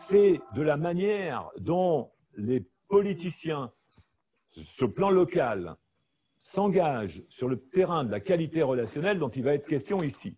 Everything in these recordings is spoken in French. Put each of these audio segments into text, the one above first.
c'est de la manière dont les politiciens, ce plan local, s'engagent sur le terrain de la qualité relationnelle dont il va être question ici.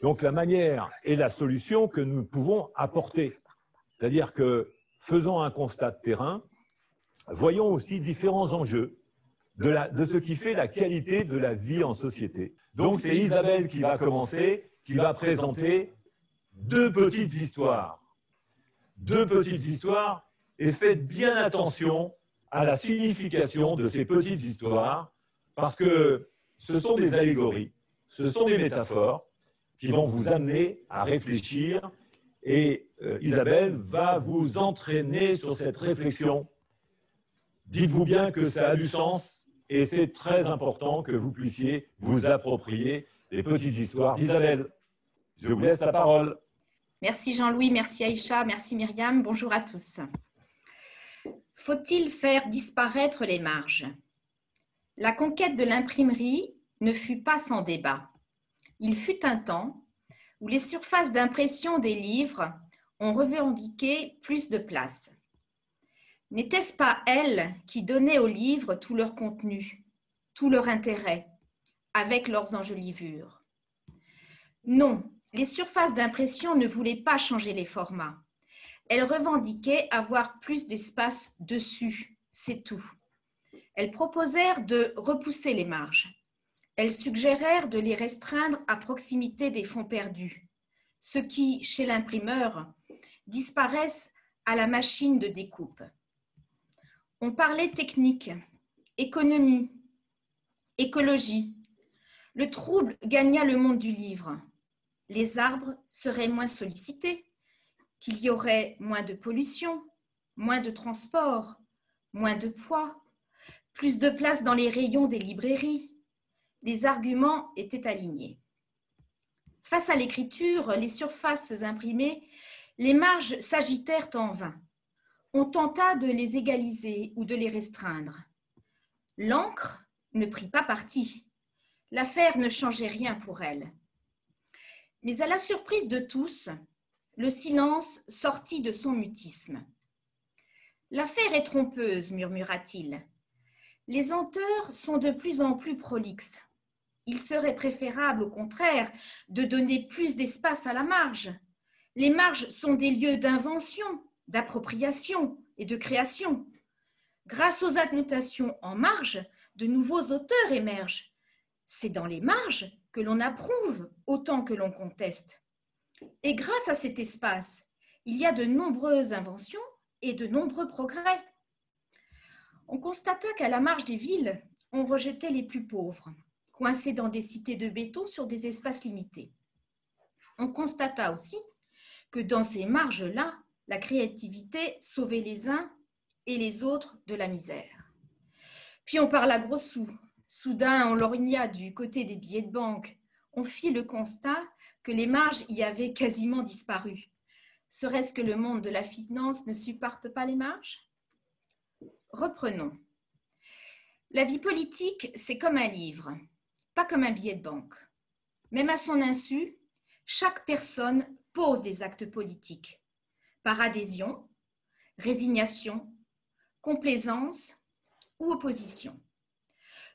Donc la manière et la solution que nous pouvons apporter. C'est-à-dire que faisons un constat de terrain, voyons aussi différents enjeux de ce qui fait la qualité de la vie en société. Donc c'est Isabelle qui va commencer, qui va présenter deux petites histoires. Deux petites histoires, et faites bien attention à la signification de ces petites histoires, parce que ce sont des allégories, ce sont des métaphores qui vont vous amener à réfléchir, et Isabelle va vous entraîner sur cette réflexion. Dites-vous bien que ça a du sens, et c'est très important que vous puissiez vous approprier les petites histoires d'Isabelle. Je vous laisse la parole. Merci Jean-Louis, merci Aïcha, merci Myriam, bonjour à tous. Faut-il faire disparaître les marges? La conquête de l'imprimerie ne fut pas sans débat. Il fut un temps où les surfaces d'impression des livres ont revendiqué plus de place. N'était-ce pas elles qui donnaient aux livres tout leur contenu, tout leur intérêt, avec leurs enjolivures? Non, les surfaces d'impression ne voulaient pas changer les formats. Elles revendiquaient avoir plus d'espace dessus, c'est tout. Elles proposèrent de repousser les marges. Elles suggérèrent de les restreindre à proximité des fonds perdus, ceux qui, chez l'imprimeur, disparaissent à la machine de découpe. On parlait technique, économie, écologie. Le trouble gagna le monde du livre. Les arbres seraient moins sollicités, qu'il y aurait moins de pollution, moins de transport, moins de poids, plus de place dans les rayons des librairies. Les arguments étaient alignés. Face à l'écriture, les surfaces imprimées, les marges s'agitèrent en vain. On tenta de les égaliser ou de les restreindre. L'encre ne prit pas parti. L'affaire ne changeait rien pour elle. Mais à la surprise de tous, le silence sortit de son mutisme. « L'affaire est trompeuse, murmura-t-il. Les auteurs sont de plus en plus prolixes. Il serait préférable, au contraire, de donner plus d'espace à la marge. Les marges sont des lieux d'invention, d'appropriation et de création. Grâce aux annotations en marge, de nouveaux auteurs émergent. C'est dans les marges que l'on approuve autant que l'on conteste. Et grâce à cet espace, il y a de nombreuses inventions et de nombreux progrès. On constata qu'à la marge des villes, on rejetait les plus pauvres, coincés dans des cités de béton sur des espaces limités. On constata aussi que dans ces marges-là, la créativité sauvait les uns et les autres de la misère. Puis on parla gros sous. Soudain, on lorgna du côté des billets de banque. On fit le constat que les marges y avaient quasiment disparu. Serait-ce que le monde de la finance ne supporte pas les marges? Reprenons. La vie politique, c'est comme un livre, pas comme un billet de banque. Même à son insu, chaque personne pose des actes politiques, par adhésion, résignation, complaisance ou opposition.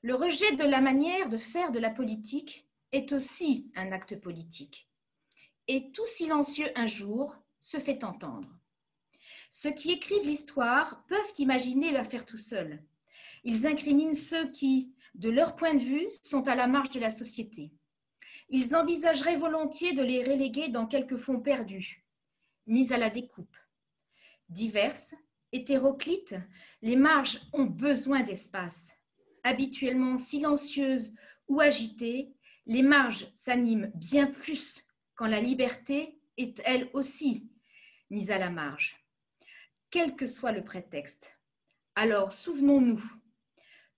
Le rejet de la manière de faire de la politique est aussi un acte politique. Et tout silencieux un jour se fait entendre. Ceux qui écrivent l'histoire peuvent imaginer la faire tout seuls. Ils incriminent ceux qui, de leur point de vue, sont à la marge de la société. Ils envisageraient volontiers de les reléguer dans quelques fonds perdus, mis à la découpe. Diverses, hétéroclites, les marges ont besoin d'espace. Habituellement silencieuses ou agitées, les marges s'animent bien plus quand la liberté est elle aussi mise à la marge. Quel que soit le prétexte. Alors souvenons-nous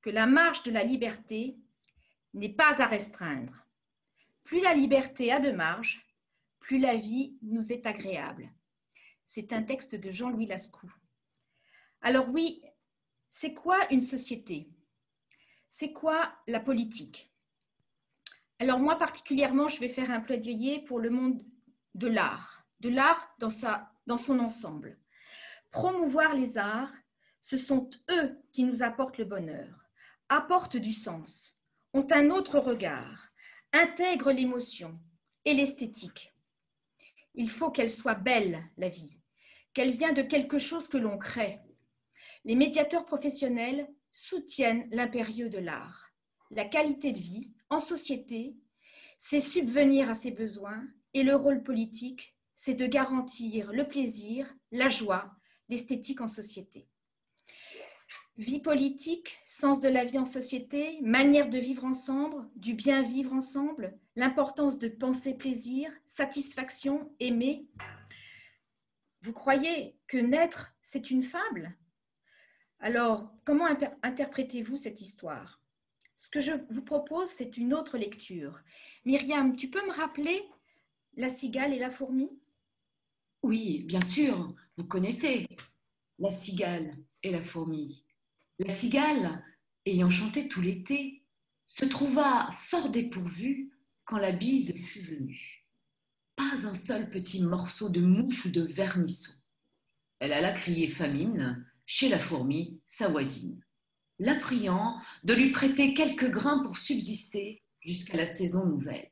que la marge de la liberté n'est pas à restreindre. Plus la liberté a de marge, plus la vie nous est agréable. C'est un texte de Jean-Louis Lascaux. Alors oui, c'est quoi une société? C'est quoi la politique? Alors moi particulièrement, je vais faire un plaidoyer pour le monde de l'art dans dans son ensemble. Promouvoir les arts, ce sont eux qui nous apportent le bonheur, apportent du sens, ont un autre regard, intègrent l'émotion et l'esthétique. Il faut qu'elle soit belle, la vie, qu'elle vienne de quelque chose que l'on crée. Les médiateurs professionnels soutiennent l'impérieux de l'art. La qualité de vie en société, c'est subvenir à ses besoins et le rôle politique, c'est de garantir le plaisir, la joie, l'esthétique en société. Vie politique, sens de la vie en société, manière de vivre ensemble, du bien vivre ensemble, l'importance de penser plaisir, satisfaction, aimer. Vous croyez que naître, c'est une fable? Alors, comment interprétez-vous cette histoire? Ce que je vous propose, c'est une autre lecture. Myriam, tu peux me rappeler la cigale et la fourmi? Oui, bien sûr, vous connaissez la cigale et la fourmi. La cigale, ayant chanté tout l'été, se trouva fort dépourvue quand la bise fut venue. Pas un seul petit morceau de mouche ou de vermisseau. Elle alla crier famine chez la fourmi, sa voisine, la priant de lui prêter quelques grains pour subsister jusqu'à la saison nouvelle.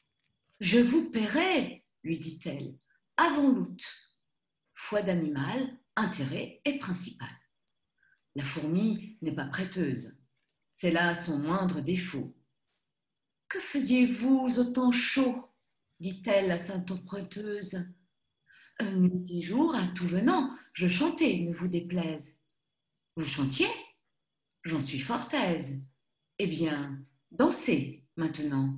« Je vous paierai, lui dit-elle, avant l'août. Foi d'animal, intérêt est principal. La fourmi n'est pas prêteuse. C'est là son moindre défaut. « Que faisiez-vous au temps chaud ?» dit-elle à sa emprunteuse. « Nuit et jour, à tout venant, je chantais, ne vous déplaise. »« Vous chantiez ? J'en suis fort aise. Eh bien, dansez maintenant. »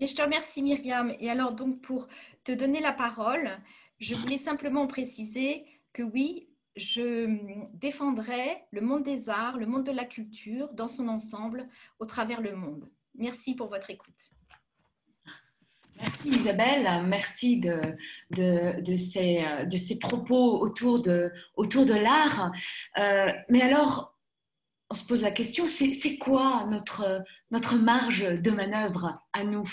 Je te remercie Myriam. Et alors donc pour te donner la parole, je voulais simplement préciser que oui, je défendrai le monde des arts, le monde de la culture dans son ensemble au travers le monde. Merci pour votre écoute. Merci Isabelle, merci de ces propos autour de l'art. Mais alors, on se pose la question, c'est quoi notre marge de manœuvre à nous?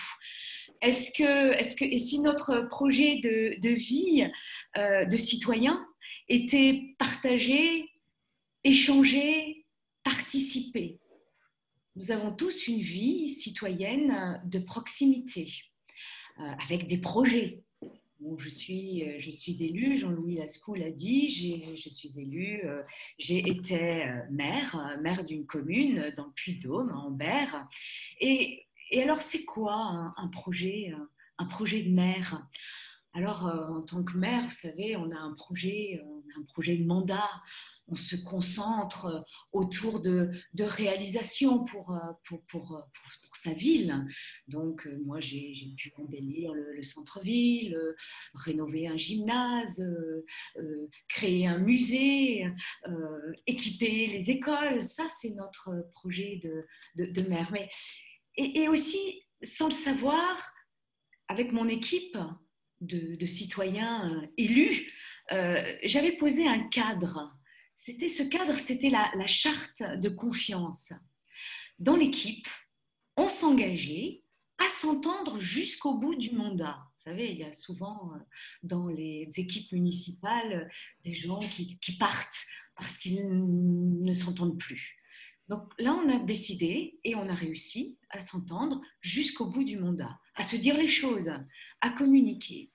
Et si notre projet de vie de citoyen était partagé, échangé, participé? Nous avons tous une vie citoyenne de proximité, avec des projets. Bon, je suis élue, Jean-Louis Lascaux l'a dit, je suis élue, j'ai été maire d'une commune dans le Puy-de-Dôme, à Ambert. Et alors, c'est quoi un projet de maire? Alors, en tant que maire, vous savez, on a un projet de mandat. On se concentre autour de réalisations pour sa ville. Donc, moi, j'ai pu embellir le centre-ville, rénover un gymnase, créer un musée, équiper les écoles. Ça, c'est notre projet de maire. Mais, et aussi, sans le savoir, avec mon équipe de citoyens élus, j'avais posé un cadre. Ce cadre, c'était la charte de confiance. Dans l'équipe, on s'engageait à s'entendre jusqu'au bout du mandat. Vous savez, il y a souvent dans les équipes municipales des gens qui partent parce qu'ils ne s'entendent plus. Donc là, on a décidé et on a réussi à s'entendre jusqu'au bout du mandat, à se dire les choses, à communiquer.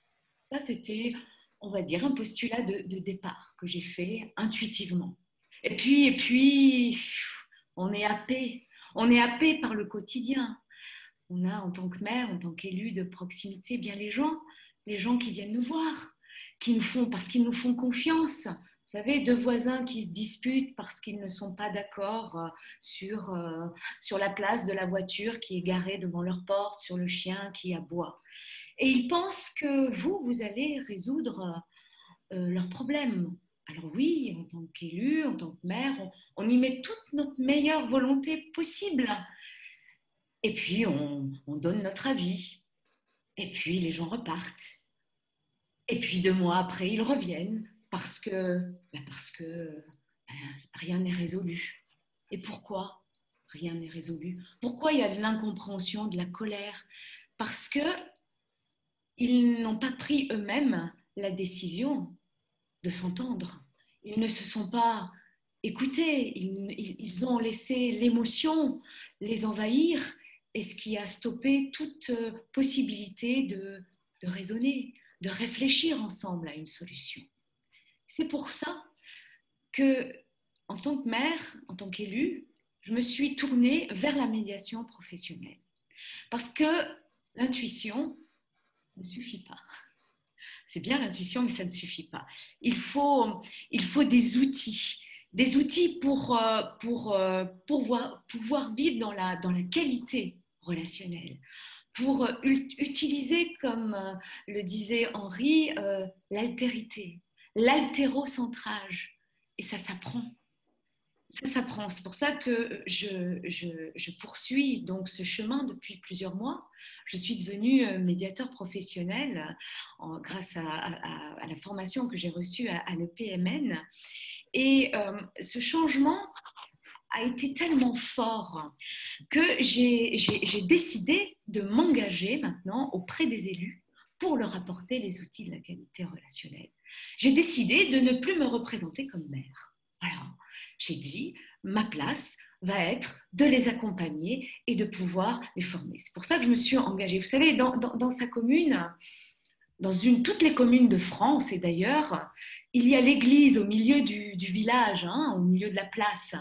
Ça, c'était, on va dire, un postulat de départ que j'ai fait intuitivement. Et puis, on est happé. On est happé par le quotidien. On a, en tant que maire, en tant qu'élu de proximité, bien les gens qui viennent nous voir, parce qu'ils nous font confiance. Vous savez, deux voisins qui se disputent parce qu'ils ne sont pas d'accord sur la place de la voiture qui est garée devant leur porte, sur le chien qui aboie. Et ils pensent que vous allez résoudre leurs problèmes. Alors oui, en tant qu'élu, en tant que maire, on y met toute notre meilleure volonté possible. Et puis, on donne notre avis. Et puis, les gens repartent. Et puis, 2 mois après, ils reviennent parce que rien n'est résolu. Et pourquoi rien n'est résolu? Pourquoi il y a de l'incompréhension, de la colère? Parce qu'ils n'ont pas pris eux-mêmes la décision de s'entendre. Ils ne se sont pas écoutés, ils ont laissé l'émotion les envahir, et ce qui a stoppé toute possibilité de raisonner, de réfléchir ensemble à une solution. C'est pour ça que, en tant que mère, en tant qu'élue, je me suis tournée vers la médiation professionnelle. Parce que l'intuition ne suffit pas. C'est bien l'intuition, mais ça ne suffit pas. Il faut des outils pour pouvoir vivre dans la qualité relationnelle, pour utiliser, comme le disait Henri, l'altérité, l'altérocentrage. Et ça s'apprend. Ça s'apprend. C'est pour ça que je poursuis donc ce chemin depuis plusieurs mois. Je suis devenue médiateur professionnel grâce à la formation que j'ai reçue à l'EPMN. Et ce changement a été tellement fort que j'ai décidé de m'engager maintenant auprès des élus pour leur apporter les outils de la qualité relationnelle. J'ai décidé de ne plus me représenter comme maire. Voilà. J'ai dit, ma place va être de les accompagner et de pouvoir les former. C'est pour ça que je me suis engagée. Vous savez, dans sa commune, toutes les communes de France et d'ailleurs, il y a l'église au milieu du village, hein, au milieu de la place.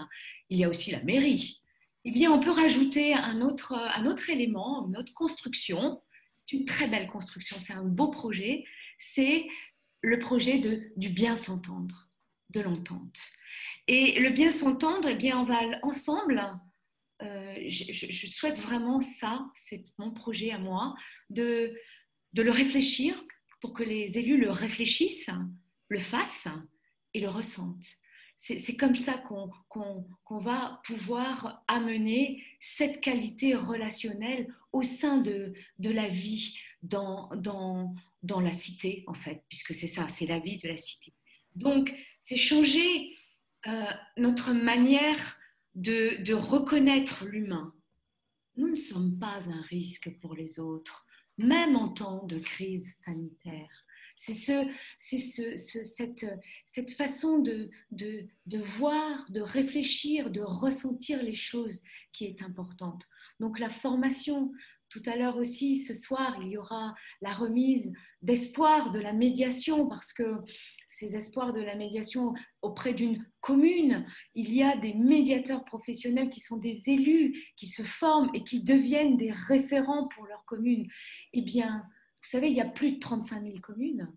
Il y a aussi la mairie. Eh bien, on peut rajouter un autre élément, une autre construction. C'est une très belle construction, c'est un beau projet. C'est le projet du bien s'entendre, de l'entente. Et le bien s'entendre, eh bien, on va ensemble, je souhaite vraiment ça, c'est mon projet à moi, de le réfléchir pour que les élus le réfléchissent, le fassent et le ressentent. C'est comme ça qu'on va pouvoir amener cette qualité relationnelle au sein de la vie dans la cité, en fait, puisque c'est ça, c'est la vie de la cité. Donc, c'est changer notre manière de reconnaître l'humain. Nous ne sommes pas un risque pour les autres, même en temps de crise sanitaire. C'est cette façon de voir, de réfléchir, de ressentir les choses qui est importante. Donc la formation, tout à l'heure aussi, ce soir, il y aura la remise d'espoir de la médiation, parce que ces espoirs de la médiation auprès d'une commune, il y a des médiateurs professionnels qui sont des élus, qui se forment et qui deviennent des référents pour leur commune. Eh bien, vous savez, il y a plus de 35 000 communes.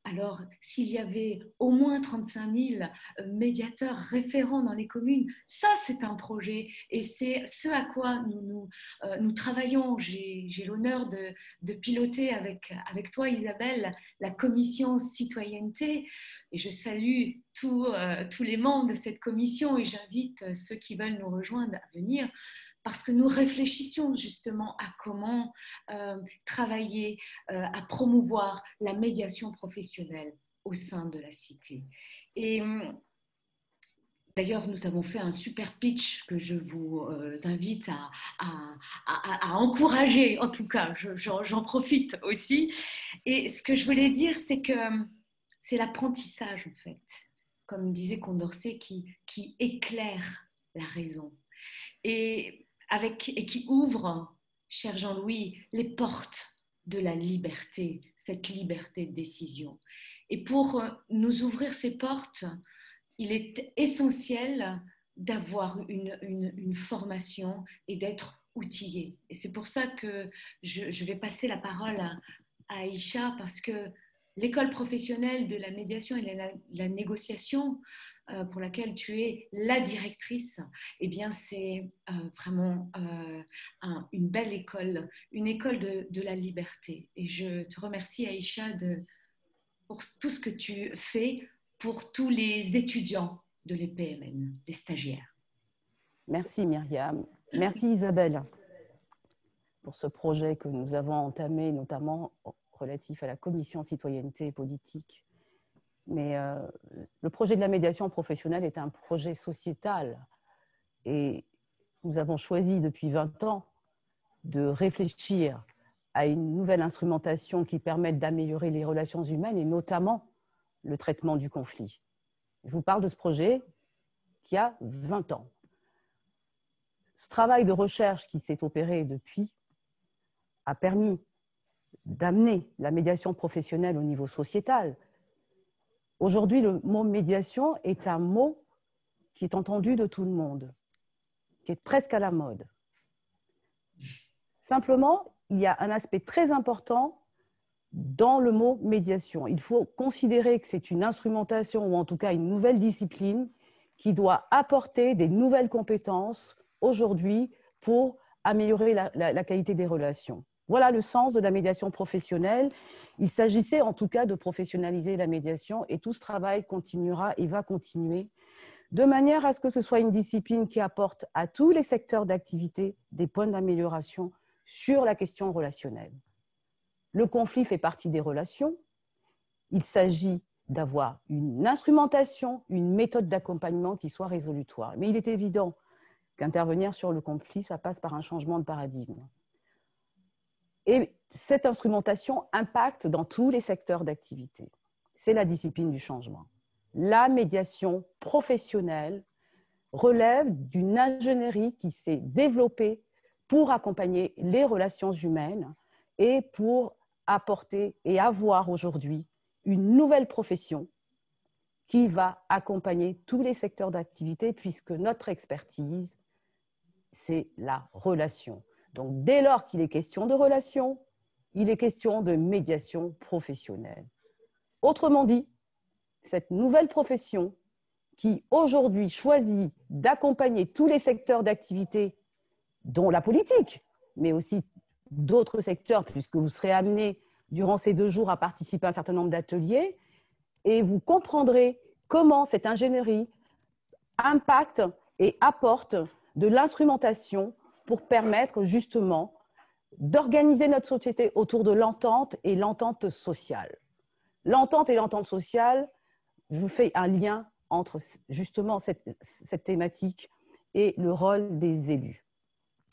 Alors, s'il y avait au moins 35 000 médiateurs référents dans les communes, ça, c'est un projet. Et c'est ce à quoi nous travaillons. J'ai l'honneur de piloter avec toi, Isabelle, la commission citoyenneté. Et je salue tous les membres de cette commission et j'invite ceux qui veulent nous rejoindre à venir, parce que nous réfléchissons justement à comment travailler, à promouvoir la médiation professionnelle au sein de la cité. Et d'ailleurs, nous avons fait un super pitch que je vous invite à encourager, en tout cas, j'en profite aussi. Et ce que je voulais dire, c'est que c'est l'apprentissage, en fait, comme disait Condorcet, qui éclaire la raison. Et qui ouvre, cher Jean-Louis, les portes de la liberté, cette liberté de décision. Et pour nous ouvrir ces portes, il est essentiel d'avoir une formation et d'être outillé. Et c'est pour ça que je vais passer la parole à Aïcha, parce que l'école professionnelle de la médiation et de la négociation, pour laquelle tu es la directrice, eh bien c'est vraiment une belle école, une école de la liberté. Et je te remercie, Aïcha, pour tout ce que tu fais pour tous les étudiants de l'EPMN, les stagiaires. Merci Myriam. Merci Isabelle pour ce projet que nous avons entamé, notamment relatif à la commission citoyenneté et politique. Mais le projet de la médiation professionnelle est un projet sociétal et nous avons choisi depuis 20 ans de réfléchir à une nouvelle instrumentation qui permette d'améliorer les relations humaines et notamment le traitement du conflit. Je vous parle de ce projet qui a 20 ans. Ce travail de recherche qui s'est opéré depuis a permis d'amener la médiation professionnelle au niveau sociétal. Aujourd'hui, le mot médiation est un mot qui est entendu de tout le monde, qui est presque à la mode. Simplement, il y a un aspect très important dans le mot médiation. Il faut considérer que c'est une instrumentation ou en tout cas une nouvelle discipline qui doit apporter des nouvelles compétences aujourd'hui pour améliorer la qualité des relations. Voilà le sens de la médiation professionnelle. Il s'agissait en tout cas de professionnaliser la médiation et tout ce travail continuera et va continuer de manière à ce que ce soit une discipline qui apporte à tous les secteurs d'activité des points d'amélioration sur la question relationnelle. Le conflit fait partie des relations. Il s'agit d'avoir une instrumentation, une méthode d'accompagnement qui soit résolutoire. Mais il est évident qu'intervenir sur le conflit, ça passe par un changement de paradigme. Et cette instrumentation impacte dans tous les secteurs d'activité. C'est la discipline du changement. La médiation professionnelle relève d'une ingénierie qui s'est développée pour accompagner les relations humaines et pour apporter et avoir aujourd'hui une nouvelle profession qui va accompagner tous les secteurs d'activité puisque notre expertise, c'est la relation. Donc, dès lors qu'il est question de relation, il est question de médiation professionnelle. Autrement dit, cette nouvelle profession qui aujourd'hui choisit d'accompagner tous les secteurs d'activité, dont la politique, mais aussi d'autres secteurs, puisque vous serez amené durant ces 2 jours à participer à un certain nombre d'ateliers, et vous comprendrez comment cette ingénierie impacte et apporte de l'instrumentation pour permettre justement d'organiser notre société autour de l'entente et l'entente sociale. L'entente et l'entente sociale, je vous fais un lien entre justement cette thématique et le rôle des élus.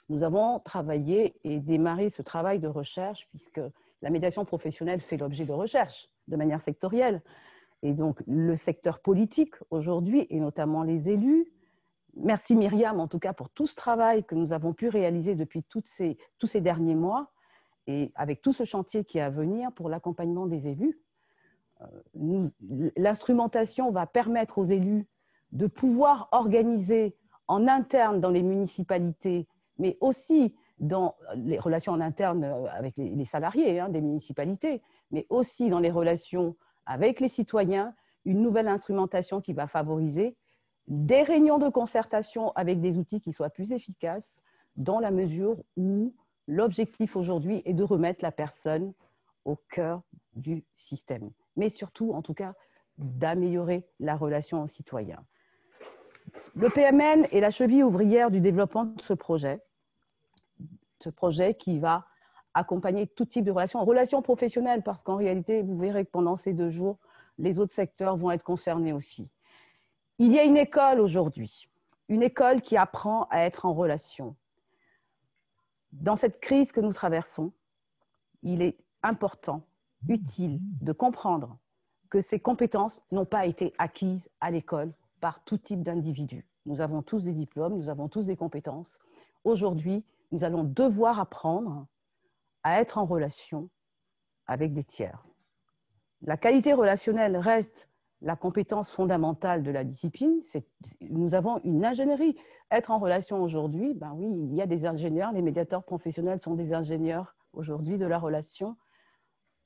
Nous avons travaillé et démarré ce travail de recherche puisque la médiation professionnelle fait l'objet de recherche de manière sectorielle. Et donc, le secteur politique aujourd'hui, et notamment les élus, merci Myriam en tout cas pour tout ce travail que nous avons pu réaliser depuis tous ces derniers mois et avec tout ce chantier qui est à venir pour l'accompagnement des élus. L'instrumentation va permettre aux élus de pouvoir organiser en interne dans les municipalités, mais aussi dans les relations en interne avec les salariés des municipalités, mais aussi dans les relations avec les citoyens, une nouvelle instrumentation qui va favoriser des réunions de concertation avec des outils qui soient plus efficaces dans la mesure où l'objectif aujourd'hui est de remettre la personne au cœur du système, mais surtout, en tout cas, d'améliorer la relation aux citoyens. Le PMN est la cheville ouvrière du développement de ce projet qui va accompagner tout type de relations professionnelles, parce qu'en réalité, vous verrez que pendant ces 2 jours, les autres secteurs vont être concernés aussi. Il y a une école aujourd'hui, une école qui apprend à être en relation. Dans cette crise que nous traversons, il est important, utile de comprendre que ces compétences n'ont pas été acquises à l'école par tout type d'individus. Nous avons tous des diplômes, nous avons tous des compétences. Aujourd'hui, nous allons devoir apprendre à être en relation avec des tiers. La qualité relationnelle reste la compétence fondamentale de la discipline. Nous avons une ingénierie. Être en relation aujourd'hui, ben oui, il y a des ingénieurs, les médiateurs professionnels sont des ingénieurs aujourd'hui de la relation.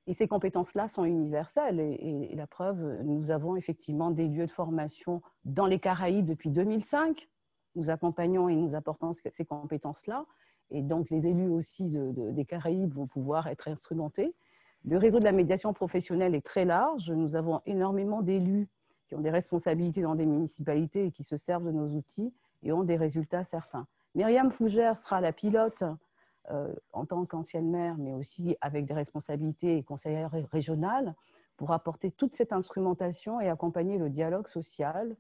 Et ces compétences-là sont universelles. Et la preuve, nous avons effectivement des lieux de formation dans les Caraïbes depuis 2005. Nous accompagnons et nous apportons ces compétences-là. Et donc, les élus aussi des Caraïbes vont pouvoir être instrumentés. Le réseau de la médiation professionnelle est très large. Nous avons énormément d'élus qui ont des responsabilités dans des municipalités et qui se servent de nos outils et ont des résultats certains. Myriam Fougère sera la pilote en tant qu'ancienne maire, mais aussi avec des responsabilités et conseillère régionale pour apporter toute cette instrumentation et accompagner le dialogue social,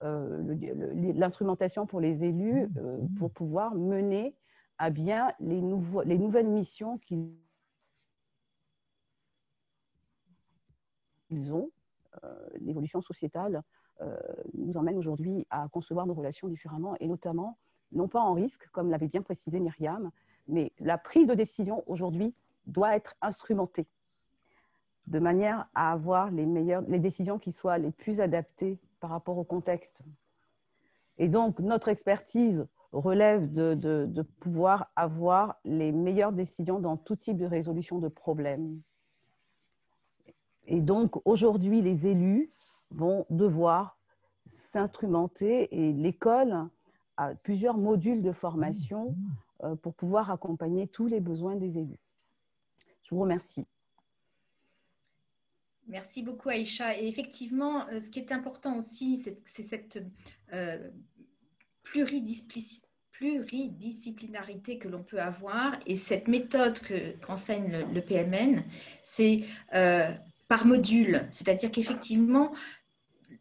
l'instrumentation pour les élus pour pouvoir mener à bien les nouvelles missions qu'ils qu'ils ont, l'évolution sociétale nous emmène aujourd'hui à concevoir nos relations différemment, et notamment, non pas en risque, comme l'avait bien précisé Myriam, mais la prise de décision aujourd'hui doit être instrumentée de manière à avoir les décisions qui soient les plus adaptées par rapport au contexte. Et donc, notre expertise relève de pouvoir avoir les meilleures décisions dans tout type de résolution de problèmes. Et donc, aujourd'hui, les élus vont devoir s'instrumenter, et l'école a plusieurs modules de formation pour pouvoir accompagner tous les besoins des élus. Je vous remercie. Merci beaucoup, Aïcha. Et effectivement, ce qui est important aussi, c'est cette pluridisciplinarité que l'on peut avoir, et cette méthode qu'enseigne le PMN, c'est par module. C'est-à-dire qu'effectivement,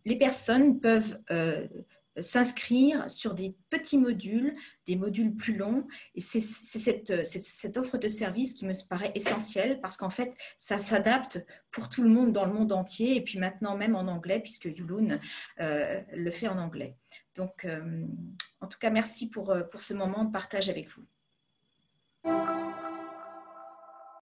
les personnes peuvent s'inscrire sur des petits modules, des modules plus longs. Et c'est cette offre de service qui me paraît essentielle, parce qu'en fait, ça s'adapte pour tout le monde dans le monde entier, et puis maintenant même en anglais, puisque Yulun le fait en anglais. Donc, en tout cas, merci pour ce moment de partage avec vous.